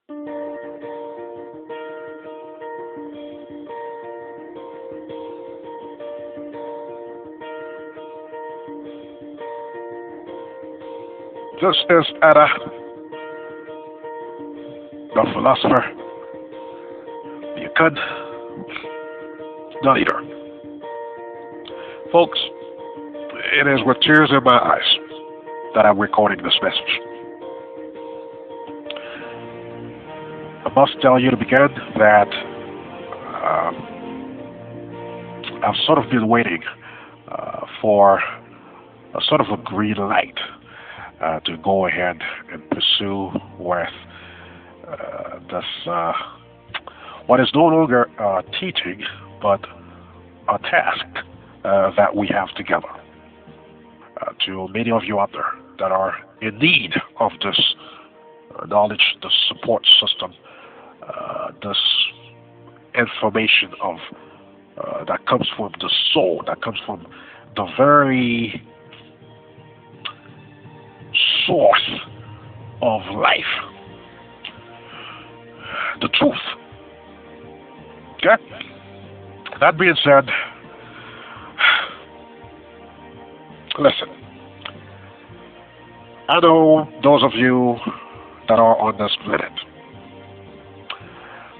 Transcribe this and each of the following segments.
This is Ada, the philosopher, the good, the leader. Folks, it is with tears in my eyes that I'm recording this message. I must tell you to begin that I've sort of been waiting for a sort of a green light to go ahead and pursue with this what is no longer teaching but a task that we have together. To many of you out there that are in need of this knowledge, this support system, this information of that comes from the soul, that comes from the very source of life, the truth. Okay? That being said, listen, I know those of you that are on this planet,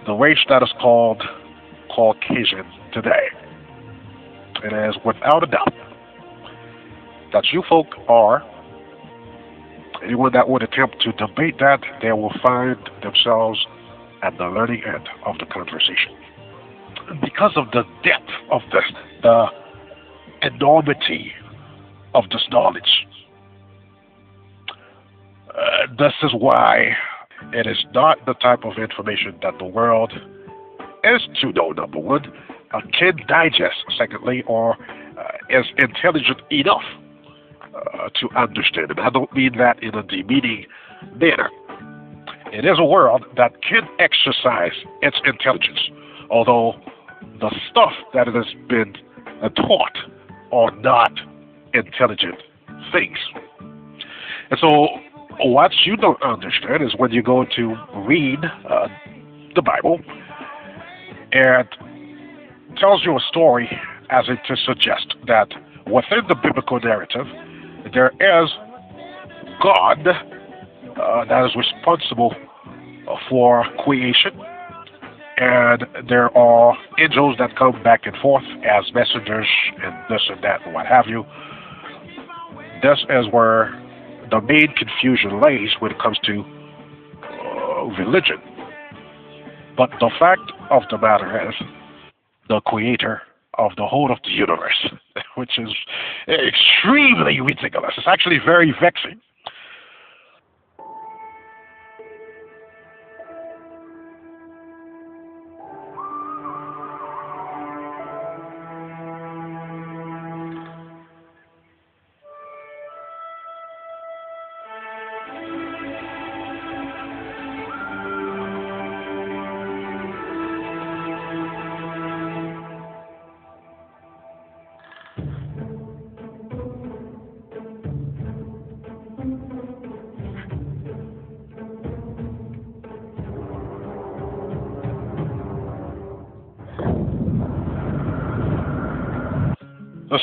the race that is called Caucasian today, it is without a doubt that you folk are, anyone that would attempt to debate that, they will find themselves at the learning end of the conversation. Because of the depth of this, the enormity of this knowledge. This is why it is not the type of information that the world is to know, number one, can digest, secondly, or is intelligent enough to understand. And I don't mean that in a demeaning manner. It is a world that can exercise its intelligence, although the stuff that it has been taught are not intelligent things. And so what you don't understand is when you go to read the Bible, it tells you a story as if to suggest that within the biblical narrative, there is God that is responsible for creation, and there are angels that come back and forth as messengers and this and that and what have you. This is where the main confusion lays when it comes to religion. But the fact of the matter is, the creator of the whole of the universe, which is extremely ridiculous. It's actually very vexing.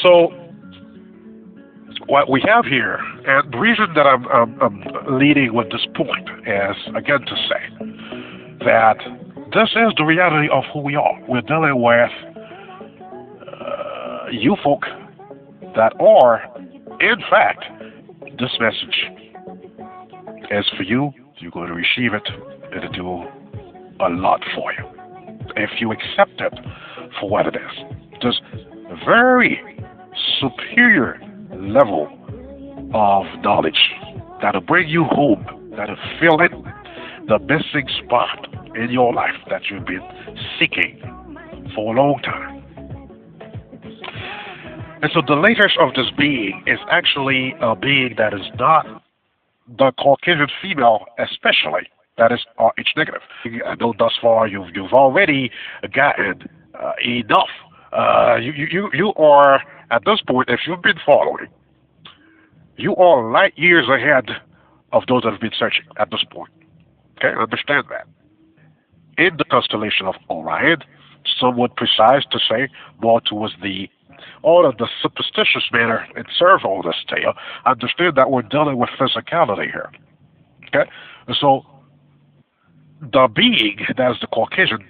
So what we have here, and the reason that I'm leading with this point is, again, to say that this is the reality of who we are. We're dealing with you folk that are, in fact, this message is for you. You're going to receive it. It'll do a lot for you if you accept it for what it is. This very superior level of knowledge that'll bring you home, that'll fill in the missing spot in your life that you've been seeking for a long time. And so the latest of this being is actually a being that is not the Caucasian female, especially, that is RH negative. I know thus far you've already gotten enough. You are, at this point, if you've been following, you are light years ahead of those that have been searching at this point. Okay, understand that. In the constellation of Orion, somewhat precise to say, more towards the all of the superstitious manner it serves all this tale, understand that we're dealing with physicality here. Okay? So the being that is the Caucasian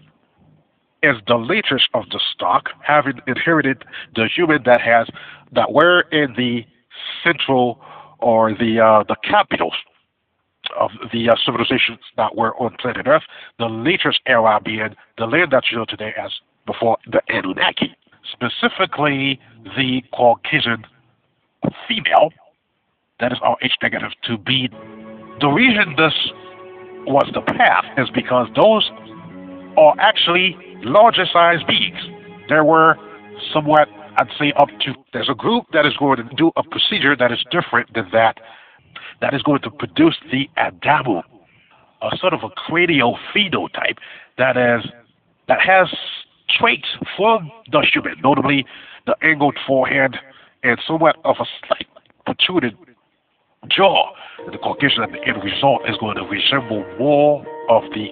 is the latest of the stock, having inherited the human that were in the central or the capitals of the civilizations that were on planet Earth, the latest era being the land that you know today as before the Anunnaki. Specifically, the Caucasian female, that is our H negative to be. The reason this was the path is because those are actually larger sized beings. There were somewhat, I'd say, up to, there's a group that is going to do a procedure that is different than that is going to produce the Adamu, a sort of a cranial phenotype that has traits from the human, notably the angled forehead and somewhat of a slight protruded jaw. The Caucasian at the end result is going to resemble more of the.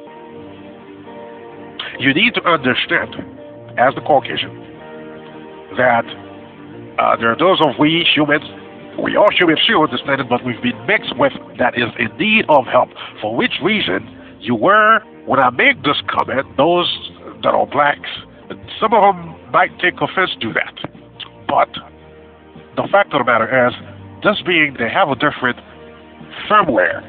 You need to understand, as the Caucasian, that there are those of we humans. We are humans here on this planet, but we've been mixed with that is in need of help. For which reason you were, when I make this comment, those that are blacks, some of them might take offense to that. But the fact of the matter is, this being, they have a different firmware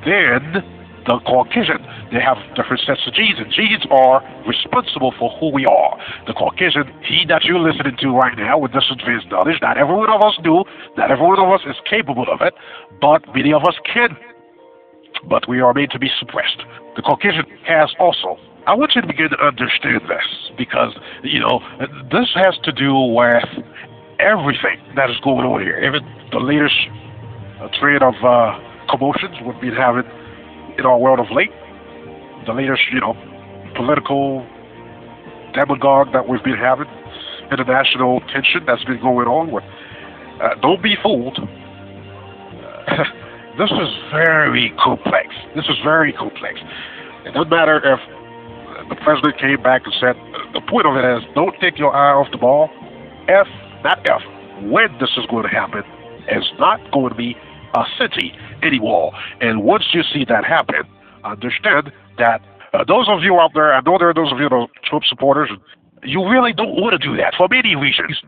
than the Caucasian. They have different sets of genes, and genes are responsible for who we are. The Caucasian, he that you're listening to right now with this advanced knowledge, not every one of us do, not every one of us is capable of it, but many of us can. But we are made to be suppressed. The Caucasian has also, I want you to begin to understand this, because, this has to do with everything that is going on here. Even the latest trend of commotions we've been having in our world of late, the latest, political demagogue that we've been having, international tension that's been going on with. Don't be fooled. This is very complex. This is very complex. It doesn't matter if the president came back and said, the point of it is, don't take your eye off the ball. When this is going to happen, it's not going to be a city anymore. And once you see that happen, understand that those of you out there, I know there are those of you that are Trump supporters, you really don't want to do that for many reasons.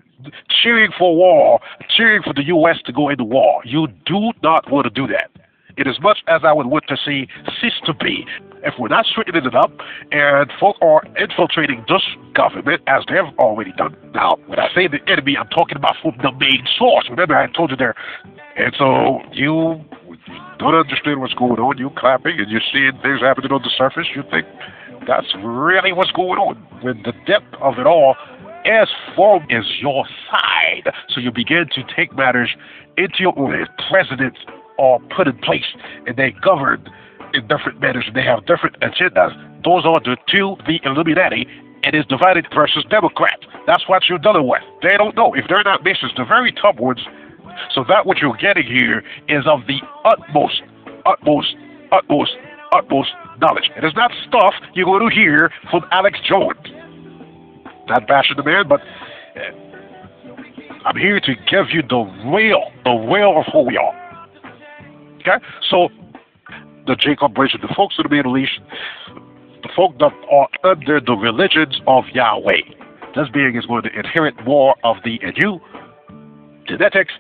Cheering for war, cheering for the U.S. to go into war, you do not want to do that. It is much as I would want to see cease to be. If we're not straightening it up and folk are infiltrating this government as they have already done. Now, when I say the enemy, I'm talking about from the main source. Remember, I told you there. And so you don't understand what's going on. You clapping and you're seeing things happening on the surface. You think that's really what's going on. When the depth of it all is your side. So you begin to take matters into your own hands. Presidents are put in place and they govern in different manners and they have different agendas. Those are the Illuminati. It is divided versus Democrats. That's what you're dealing with. They don't know. If they're not Masons, the very top ones. So that what you're getting here is of the utmost knowledge. It is not stuff you're going to hear from Alex Jones. Not bashing the man, but I'm here to give you the real of who we are. Okay? So, the Jacob Bridge, the folks of the Middle East, the folk that are under the religions of Yahweh. This being is going to inherit more of the new genetics,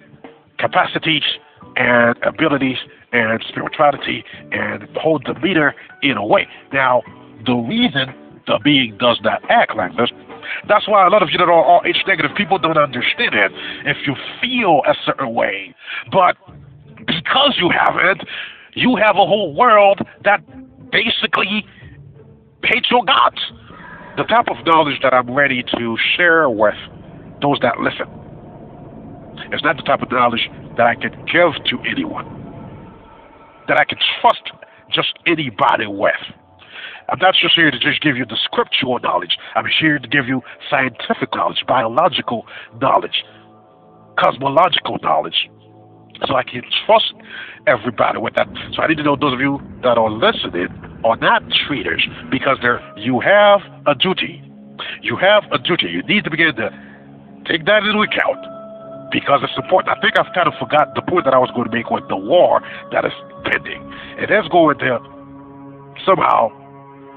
capacities, and abilities, and spirituality, and the whole demeanor in a way. Now, the reason the being does not act like this, that's why a lot of you that are H negative people don't understand it. If you feel a certain way, but because you haven't, you have a whole world that basically hates your gods. The type of knowledge that I'm ready to share with those that listen is not the type of knowledge that I can give to anyone, that I can trust just anybody with. I'm not just here to just give you the scriptural knowledge. I'm here to give you scientific knowledge, biological knowledge, cosmological knowledge, so I can trust everybody with that. So I need to know those of you that are listening are not traitors because you have a duty. You have a duty. You need to begin to take that into account because it's important. I think I've kind of forgot the point that I was going to make with the war that is pending. It is going to somehow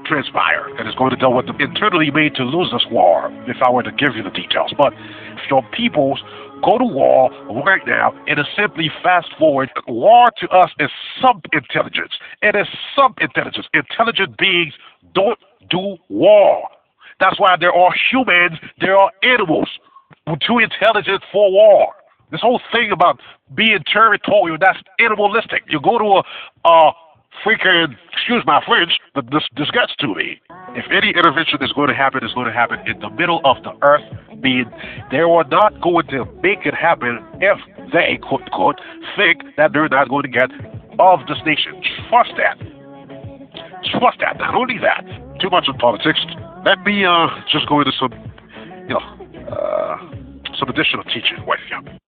transpire, and it's going to deal with the internally made to lose this war, if I were to give you the details. But if your peoples go to war right now, it is simply fast forward. War to us is sub-intelligence. It is sub-intelligence. Intelligent beings don't do war. That's why there are humans, there are animals too intelligent for war. This whole thing about being territorial, that's animalistic. You go to a freaking, excuse my French, but this gets to me. If any intervention is going to happen, it's going to happen in the middle of the earth, meaning they are not going to make it happen if they, quote, quote, think that they're not going to get of this nation. Trust that. Trust that. Not only that, too much in politics. Let me just go into some, some additional teaching with you.